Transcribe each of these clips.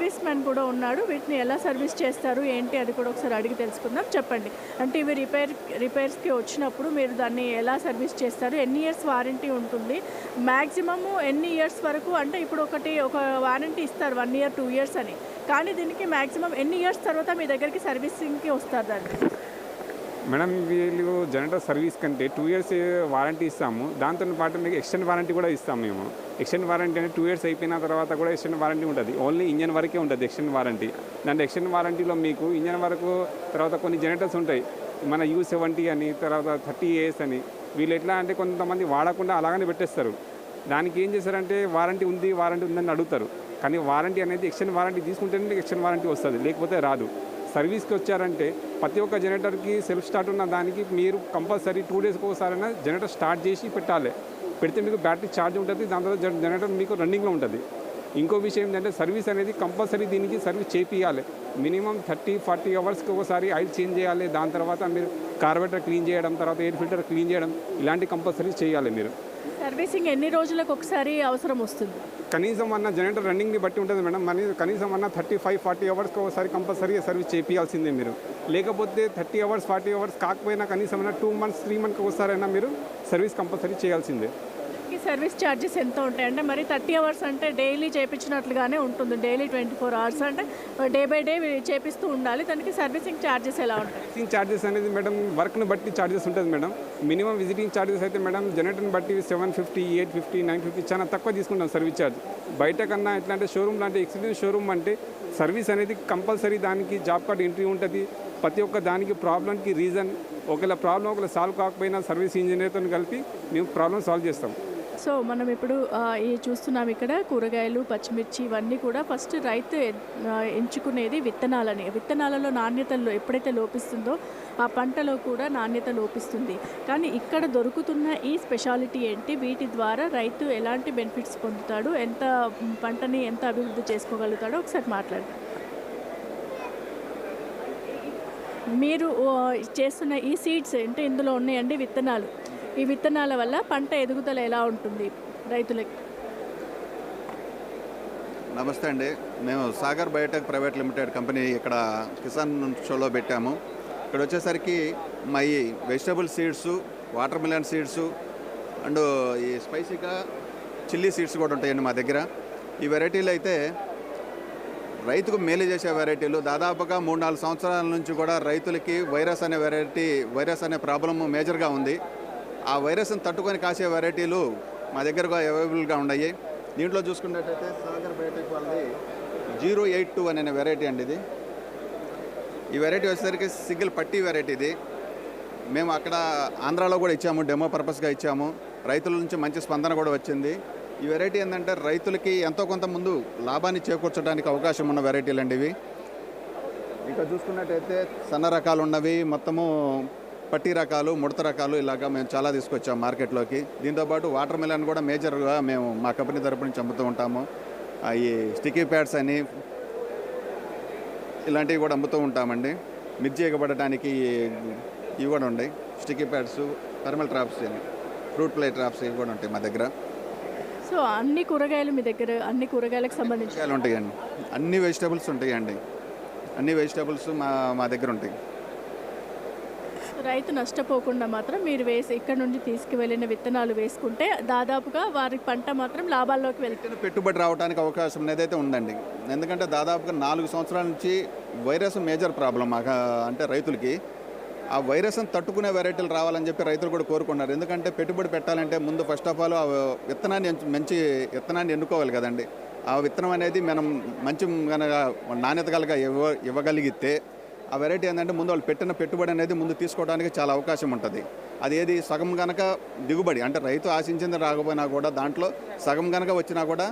Service man కూడా ఉన్నాడు. వీటిని ఎలా సర్వీస్ చేస్తారు ఏంటి అది కూడా ఒకసారి అడిగి తెలుసుకుందాం. చెప్పండి, అంటే ఇవి రిపేర్స్కి వచ్చినప్పుడు మీరు దాన్ని ఎలా సర్వీస్ చేస్తారు? ఎన్ని ఇయర్స్ వారంటీ ఉంటుంది? మ్యాక్సిమము ఎన్ని ఇయర్స్ వరకు? అంటే ఇప్పుడు ఒక వారంటీ ఇస్తారు 1 ఇయర్ 2 ఇయర్స్ అని, కానీ దీనికి మ్యాక్సిమం ఎన్ని ఇయర్స్ తర్వాత మీ దగ్గరికి సర్వీసింగ్కి వస్తారు దాన్ని? మేడం వీళ్ళు జనరేటర్ సర్వీస్ కంటే 2 ఇయర్స్ వారంటీ ఇస్తాము. దాంతో పాటు మీకు ఎక్స్టెండ్ వారంటీ కూడా ఇస్తాము మేము. ఎక్స్టెండ్ వారంటీ అంటే 2 ఇయర్స్ అయిపోయిన తర్వాత కూడా ఎక్స్టెండ్ వారంటీ ఉంటుంది. ఓన్లీ ఇంజన్ వరకే ఉంటుంది ఎక్స్టెండ్ వారంటీ. దాంట్లో ఎక్స్టెండ్ వారంటీలో మీకు ఇంజన్ వరకు, తర్వాత కొన్ని జనరేటర్స్ ఉంటాయి మన U70 అని, తర్వాత 30AS అని. వీళ్ళు ఎట్లా అంటే కొంతమంది వాడకుండా అలాగనే పెట్టేస్తారు. దానికి ఏం చేస్తారంటే వారంటీ ఉందని అడుగుతారు. కానీ వారంటీ అనేది ఎక్స్టెండ్ వారంటీ తీసుకుంటేనే ఎక్స్టెండ్ వారంటీ వస్తుంది, లేకపోతే రాదు. సర్వీస్కి వచ్చారంటే ప్రతి ఒక్క జనరేటర్కి సెల్ఫ్ స్టార్ట్ ఉన్న దానికి మీరు కంపల్సరీ 2 డేస్కి ఒకసారైనా జనరేటర్ స్టార్ట్ చేసి పెట్టాలి. పెడితే మీకు బ్యాటరీ ఛార్జ్ ఉంటుంది, దాని తర్వాత జనరేటర్ మీకు రన్నింగ్లో ఉంటుంది. ఇంకో విషయం ఏంటంటే సర్వీస్ అనేది కంపల్సరీ దీనికి సర్వీస్ చేపియాలి. మినిమం 30-40 అవర్స్కి ఒకసారి ఆయిల్ చేంజ్ చేయాలి. దాని తర్వాత మీరు కార్బోరేటర్ క్లీన్ చేయడం, తర్వాత ఎయిర్ ఫిల్టర్ క్లీన్ చేయడం, ఇలాంటి కంపల్సరీ చేయాలి మీరు. సర్వీసింగ్ ఎన్ని రోజులకు ఒకసారి అవసరం వస్తుంది? కనీసం అన్న జనరేటర్ రన్నింగ్ని బట్టి ఉంటుంది మేడం. కనీసం అన్న 35-40 అవర్స్కి ఒకసారి కంపల్సరీ సర్వీస్ చేయాల్సిందే మీరు. లేకపోతే 30 అవర్స్ 40 అవర్స్ కాకపోయినా కనీసం అన్న 2 months 3 monthsకి ఒకసారైనా మీరు సర్వీస్ కంపల్సరీ చేయాల్సిందే. ఈ సర్వీస్ ఛార్జెస్ ఎంత ఉంటాయి? అంటే మరి 30 అవర్స్ అంటే డైలీ చేయించినట్లుగానే ఉంటుంది, డైలీ 24 అవర్స్ అంటే డే బై డే చేపిస్తూ ఉండాలి. దానికి సర్వీసింగ్ ఛార్జెస్ ఎలా ఉంటాయి? విజిటింగ్ ఛార్జెస్ అనేది మేడం వర్క్ని బట్టి ఛార్జెస్ ఉంటుంది మేడం. మినిమం విజిటింగ్ ఛార్జెస్ అయితే మేడం జనరేటర్ని బట్టి 750, 850, 950 చాలా తక్కువ తీసుకుంటాం సర్వీస్ ఛార్జ్. బయట కన్నా ఎట్లా అంటే షోరూమ్ లాంటి ఎక్స్పీరియన్స్ షోరూమ్ అంటే సర్వీస్ అనేది కంపల్సరీ, దానికి జాబ్ కార్డ్ ఎంట్రీ ఉంటుంది. ప్రతి ఒక్క దానికి ప్రాబ్లంకి రీజన్, ఒకవేళ సాల్వ్ కాకపోయినా సర్వీస్ ఇంజనీర్తో కలిపి మేము ప్రాబ్లం సాల్వ్ చేస్తాం. సో మనం ఇప్పుడు ఈ చూస్తున్నాం ఇక్కడ కూరగాయలు, పచ్చిమిర్చి ఇవన్నీ కూడా ఫస్ట్ రైతు ఎంచుకునేది విత్తనాలలో నాణ్యతలో ఎప్పుడైతే లోపిస్తుందో ఆ పంటలో కూడా నాణ్యత లోపిస్తుంది. కానీ ఇక్కడ దొరుకుతున్న ఈ స్పెషాలిటీ ఏంటి? వీటి ద్వారా రైతు ఎలాంటి బెనిఫిట్స్ పొందుతాడు, పంటని ఎంత అభివృద్ధి చేసుకోగలుగుతాడో ఒకసారి మాట్లాడదాం. మీరు చేస్తున్న ఈ సీడ్స్ అంటే ఇందులో ఉన్నాయండి విత్తనాలు. ఈ విత్తనాల వల్ల పంట ఎదుగుదల ఎలా ఉంటుంది రైతులకి? నమస్తే అండి, మేము Sagar Biotech private limited company ఇక్కడ కిసాన్ షోలో పెట్టాము. ఇక్కడ వచ్చేసరికి మా ఈ vegetable seeds, water melon seeds and ఈ స్పైసీగా చిల్లీ సీడ్స్ కూడా ఉంటాయండి మా దగ్గర. ఈ వెరైటీలు అయితే రైతుకు మేలు చేసే వెరైటీలు. దాదాపుగా 3-4 సంవత్సరాల నుంచి కూడా రైతులకి వైరస్ అనే ప్రాబ్లమ్ మేజర్గా ఉంది. ఆ వైరస్ని తట్టుకొని కాసే వెరైటీలు మా దగ్గర అవైలబుల్గా ఉన్నాయి. దీంట్లో చూసుకున్నట్టయితే సాగర్ బయోటెక్ వాళ్ళది 082 అనే వెరైటీ అండి ఇది. ఈ వెరైటీ వచ్చేసరికి సింగిల్ పట్టీ వెరైటీ ఇది. మేము అక్కడ ఆంధ్రాలో కూడా ఇచ్చాము, డెమో పర్పస్గా ఇచ్చాము. రైతుల నుంచి మంచి స్పందన కూడా వచ్చింది. ఈ వెరైటీ ఏంటంటే రైతులకి ఎంతో కొంత ముందు లాభాన్ని చేకూర్చడానికి అవకాశం ఉన్న వెరైటీలు అండి ఇవి. ఇంకా చూసుకున్నట్టయితే సన్న రకాలు ఉన్నవి, మొత్తము పట్టీ రకాలు, ముడత రకాలు ఇలాగా మేము చాలా తీసుకొచ్చాము మార్కెట్లోకి. దీంతోపాటు వాటర్ మిలన్ కూడా మేజర్గా మేము మా కంపెనీ తరపు నుంచి అమ్ముతూ ఉంటాము. ఈ స్టిక్కీ ప్యాడ్స్ అని ఇలాంటివి కూడా అమ్ముతూ ఉంటామండి. మిర్చి ఎగబడటానికి ఇవి కూడా ఉన్నాయి, sticky pods, thermal traps, fruit play traps ఇవి కూడా ఉంటాయి మా దగ్గర. సో అన్ని కూరగాయలు మీ దగ్గర, అన్ని కూరగాయలకు సంబంధించి ఉంటాయండి. అన్ని వెజిటబుల్స్ ఉంటాయండి, అన్ని వెజిటబుల్స్ మా దగ్గర ఉంటాయి. రైతు నష్టపోకుండా మాత్రం మీరు ఇక్కడ నుండి తీసుకువెళ్ళిన విత్తనాలు వేసుకుంటే దాదాపుగా వారి పంట మాత్రం లాభాల్లోకి వెళ్తుంది. పెట్టుబడి రావడానికి అవకాశం ఏదైతే ఉందండి. ఎందుకంటే దాదాపుగా 4 సంవత్సరాల నుంచి వైరస్ మేజర్ ప్రాబ్లం అంటే రైతులకి. ఆ వైరస్ని తట్టుకునే వెరైటీలు రావాలని చెప్పి రైతులు కూడా కోరుకున్నారు. ఎందుకంటే పెట్టుబడి పెట్టాలంటే ముందు ఫస్ట్ ఆఫ్ ఆల్ ఆ మంచి విత్తనాన్ని ఎన్నుకోవాలి కదండి. ఆ విత్తనం అనేది మనం మంచి నాణ్యత ఇవ్వగలిగితే ఆ వెరైటీ ఏంటంటే ముందు వాళ్ళు పెట్టిన పెట్టుబడి అనేది ముందు తీసుకోవడానికి చాలా అవకాశం ఉంటుంది. అది ఏది సగం కనుక దిగుబడి అంటే రైతు ఆశించింది రాకపోయినా కూడా దాంట్లో సగం కనుక వచ్చినా కూడా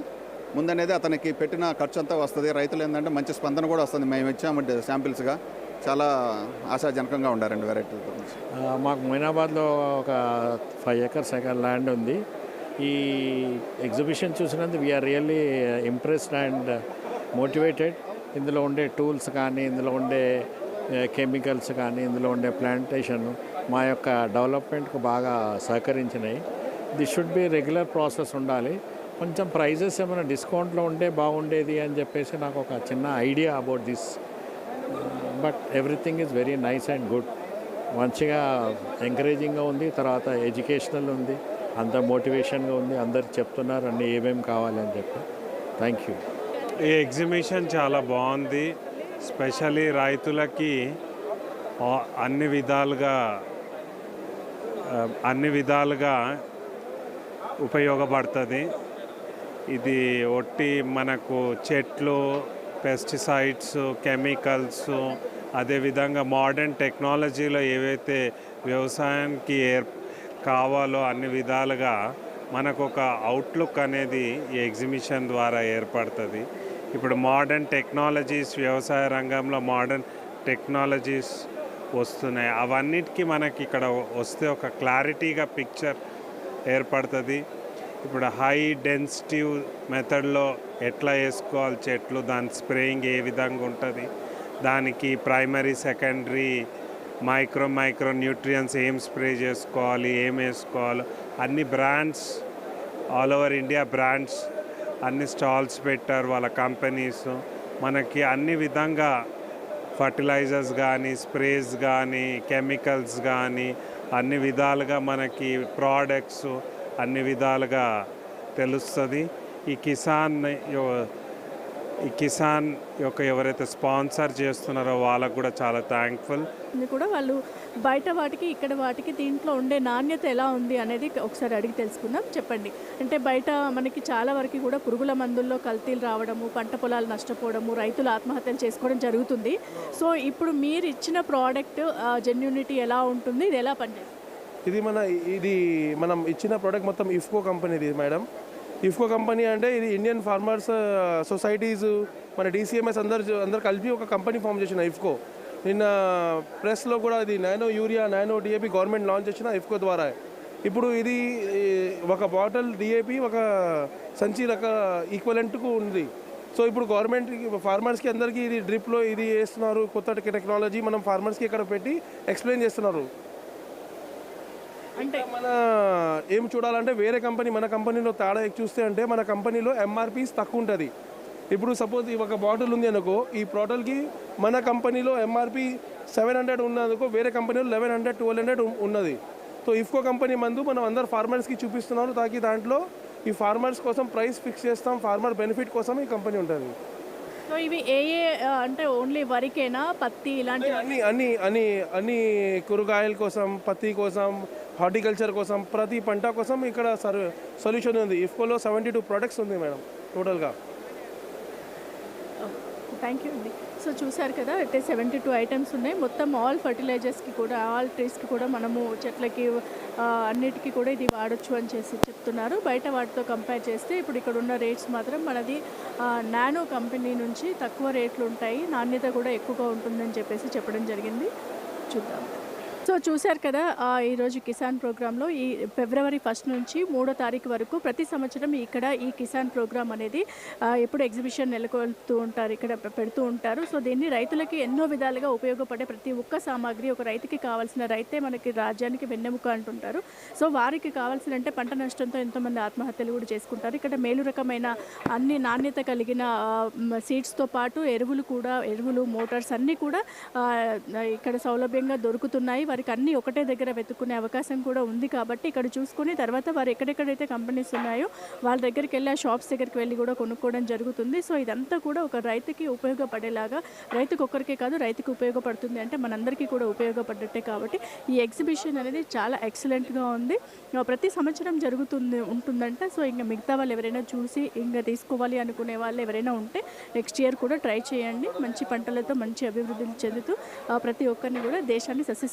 ముందనేది అతనికి పెట్టిన ఖర్చు అంతా వస్తుంది. రైతులు ఏంటంటే మంచి స్పందన కూడా వస్తుంది. మేము ఇచ్చాము శాంపిల్స్గా, చాలా ఆశాజనకంగా ఉండారండి వెరైటీ గురించి. మాకు మొయినాబాద్లో ఒక 5 acres ల్యాండ్ ఉంది. ఈ ఎగ్జిబిషన్ చూసినందుకు we are really impressed and motivated. ఇందులో ఉండే టూల్స్ కానీ, ఇందులో ఉండే కెమికల్స్ కానీ, ఇందులో ఉండే ప్లాంటేషన్ మా యొక్క డెవలప్మెంట్కు బాగా సహకరించినాయి. This should be regular process ఉండాలి. కొంచెం ప్రైజెస్ ఏమైనా డిస్కౌంట్లో ఉంటే బాగుండేది అని చెప్పేసి నాకు ఒక చిన్న idea about this. But everything is very nice and good. మంచిగా ఎంకరేజింగ్గా ఉంది, తర్వాత ఎడ్యుకేషనల్ ఉంది, అంత మోటివేషన్గా ఉంది. అందరు చెప్తున్నారు అన్నీ ఏమేమి కావాలి అని చెప్పి. Thank you. ఈ ఎగ్జిబిషన్ చాలా బాగుంది. స్పెషల్లీ రైతులకి అన్ని విధాలుగా ఉపయోగపడుతుంది. ఇది ఒట్టి మనకు చెట్లు, పెస్టిసైడ్స్, కెమికల్స్, అదేవిధంగా మోడర్న్ టెక్నాలజీలో ఏవైతే వ్యవసాయానికి కావాలో అన్ని విధాలుగా మనకు ఒక అవుట్లుక్ అనేది ఈ ఎగ్జిబిషన్ ద్వారా ఏర్పడుతుంది. ఇప్పుడు మోడర్న్ టెక్నాలజీస్, వ్యవసాయ రంగంలో మోడర్న్ టెక్నాలజీస్ వస్తున్నాయి. అవన్నిటికీ మనకి ఇక్కడ వస్తే ఒక క్లారిటీగా పిక్చర్ ఏర్పడుతుంది. ఇప్పుడు హై డెన్సిటీ మెథడ్లో ఎట్లా వేసుకోవాలి చెట్లు, దాని స్ప్రేయింగ్ ఏ విధంగా ఉంటుంది, దానికి ప్రైమరీ, సెకండరీ, మైక్రో న్యూట్రియన్స్ ఏం స్ప్రే చేసుకోవాలి, ఏం వేసుకోవాలి, అన్ని brands, all over India brands అన్ని స్టాల్స్ పెట్టారు వాళ్ళ కంపెనీస్. మనకి అన్ని విధంగా ఫర్టిలైజర్స్ కానీ, స్ప్రేస్ కానీ, కెమికల్స్ కానీ అన్ని విధాలుగా మనకి ప్రోడక్ట్స్ అన్ని విధాలుగా తెలుస్తుంది. ఈ కిసాన్ యొక్క ఎవరైతే స్పాన్సర్ చేస్తున్నారో వాళ్ళకు కూడా చాలా థ్యాంక్ఫుల్. ఇది కూడా వాళ్ళు బయట వాటికి ఇక్కడ వాటికి దీంట్లో ఉండే నాణ్యత ఎలా ఉంది అనేది ఒకసారి అడిగి తెలుసుకుందాం. చెప్పండి, అంటే బయట మనకి చాలా వరకు కూడా పురుగుల మందుల్లో కల్తీలు రావడము, పంట పొలాలు నష్టపోవడము, రైతులు ఆత్మహత్యలు చేసుకోవడం జరుగుతుంది. సో ఇప్పుడు మీరు ఇచ్చిన ప్రోడక్ట్ జెన్యూనిటీ ఎలా ఉంటుంది, ఇది ఎలా పనిచేస్తుంది? ఇది మనం ఇచ్చిన ప్రోడక్ట్ మొత్తం ఇఫ్కో కంపెనీది మేడం. ఇఫ్కో కంపెనీ అంటే ఇది ఇండియన్ ఫార్మర్స్ సొసైటీస్, మన DCMS అందరు కలిపి ఒక కంపెనీ ఫామ్ చేసిన ఇఫ్కో. నిన్న ప్రెస్లో కూడా ఇది nano urea, nano DAP government launch చేసిన ఇఫ్కో ద్వారా. ఇప్పుడు ఇది ఒక బాటిల్ DAP ఒక సంచి రక ఈక్వలెంట్కు ఉంది. సో ఇప్పుడు గవర్నమెంట్కి, ఫార్మర్స్కి అందరికీ ఇది డ్రిప్లో ఇది వేస్తున్నారు. కొత్త టెక్నాలజీ మనం ఫార్మర్స్కి ఇక్కడ పెట్టి ఎక్స్ప్లెయిన్ చేస్తున్నారు. అంటే మన ఏం చూడాలంటే వేరే కంపెనీ, మన కంపెనీలో తేడా చూస్తే అంటే మన కంపెనీలో MRPs తక్కువ ఉంటుంది. ఇప్పుడు సపోజ్ ఒక బాటిల్ ఉంది అనుకో, ఈ బాటిల్కి మన కంపెనీలో MRP 700 ఉన్నందుకో వేరే కంపెనీలో 1100, 1200 ఉన్నది. సో ఇఫ్కో కంపెనీ మందు మనం అందరు ఫార్మర్స్కి చూపిస్తున్నారు. తాకి దాంట్లో ఈ ఫార్మర్స్ కోసం ప్రైస్ ఫిక్స్ చేస్తాం, ఫార్మర్ బెనిఫిట్ కోసం ఈ కంపెనీ ఉంటుంది. సో ఇవి అంటే ఓన్లీ వరికేనా, పత్తి ఇలాంటి అన్ని కూరగాయల కోసం, పత్తి కోసం, హార్టికల్చర్ కోసం, ప్రతి పంట కోసం ఇక్కడ సొల్యూషన్ ఉంది. ఇఫ్కోలో 72 ప్రొడక్ట్స్ ఉంది మేడం టోటల్గా. థ్యాంక్ యూ అండి. సో చూసారు కదా, అయితే 72 ఐటమ్స్ ఉన్నాయి. మొత్తం ఆల్ ఫర్టిలైజర్స్కి కూడా, ఆల్ ట్రీస్కి కూడా మనము చెట్లకి అన్నిటికీ కూడా ఇది వాడచ్చు అని చెప్తున్నారు. బయట వాటితో కంపేర్ చేస్తే ఇప్పుడు ఇక్కడ ఉన్న రేట్స్ మాత్రం మనది నానో కంపెనీ నుంచి తక్కువ రేట్లు ఉంటాయి, నాణ్యత కూడా ఎక్కువగా ఉంటుందని చెప్పడం జరిగింది. చూద్దాం. సో చూశారు కదా, ఈరోజు కిసాన్ ప్రోగ్రాంలో ఈ ఫిబ్రవరి 1 నుంచి 3వ తారీఖు వరకు ప్రతి సంవత్సరం ఇక్కడ ఈ కిసాన్ ప్రోగ్రాం అనేది ఎప్పుడు ఎగ్జిబిషన్ నెలకొల్పుతూ ఉంటారు, ఇక్కడ పెడుతూ ఉంటారు. సో దీన్ని రైతులకి ఎన్నో విధాలుగా ఉపయోగపడే ప్రతి ఒక్క సామాగ్రి, ఒక రైతుకి కావాల్సిన, రైతే మనకి రాజ్యానికి వెన్నెముక అంటుంటారు. సో వారికి కావాల్సిన, అంటే పంట నష్టంతో ఎంతోమంది ఆత్మహత్యలు కూడా చేసుకుంటారు. ఇక్కడ మేలు రకమైన అన్ని నాణ్యత కలిగిన సీడ్స్తో పాటు ఎరువులు, మోటార్స్ అన్నీ కూడా ఇక్కడ సౌలభ్యంగా దొరుకుతున్నాయి. వారికి అన్నీ ఒకటే దగ్గర వెతుక్కునే అవకాశం కూడా ఉంది. కాబట్టి ఇక్కడ చూసుకొని తర్వాత వారు ఎక్కడెక్కడైతే కంపెనీస్ ఉన్నాయో వాళ్ళ దగ్గరికి వెళ్ళి, ఆ షాప్స్ దగ్గరికి వెళ్ళి కూడా కొనుక్కోవడం జరుగుతుంది. సో ఇదంతా కూడా ఒక రైతుకి ఉపయోగపడేలాగా, రైతుకు ఒక్కరికే కాదు, రైతుకు ఉపయోగపడుతుంది అంటే మనందరికీ కూడా ఉపయోగపడ్డట్టే. కాబట్టి ఈ ఎగ్జిబిషన్ అనేది చాలా ఎక్సలెంట్గా ఉంది. ప్రతి సంవత్సరం ఉంటుందంట. సో ఇంకా మిగతా వాళ్ళు ఎవరైనా చూసి ఇంకా తీసుకోవాలి అనుకునే వాళ్ళు ఎవరైనా ఉంటే నెక్స్ట్ ఇయర్ కూడా ట్రై చేయండి. మంచి పంటలతో మంచి అభివృద్ధిని చెందుతూ ప్రతి ఒక్కరిని కూడా దేశాన్ని సస్యశ్యామలం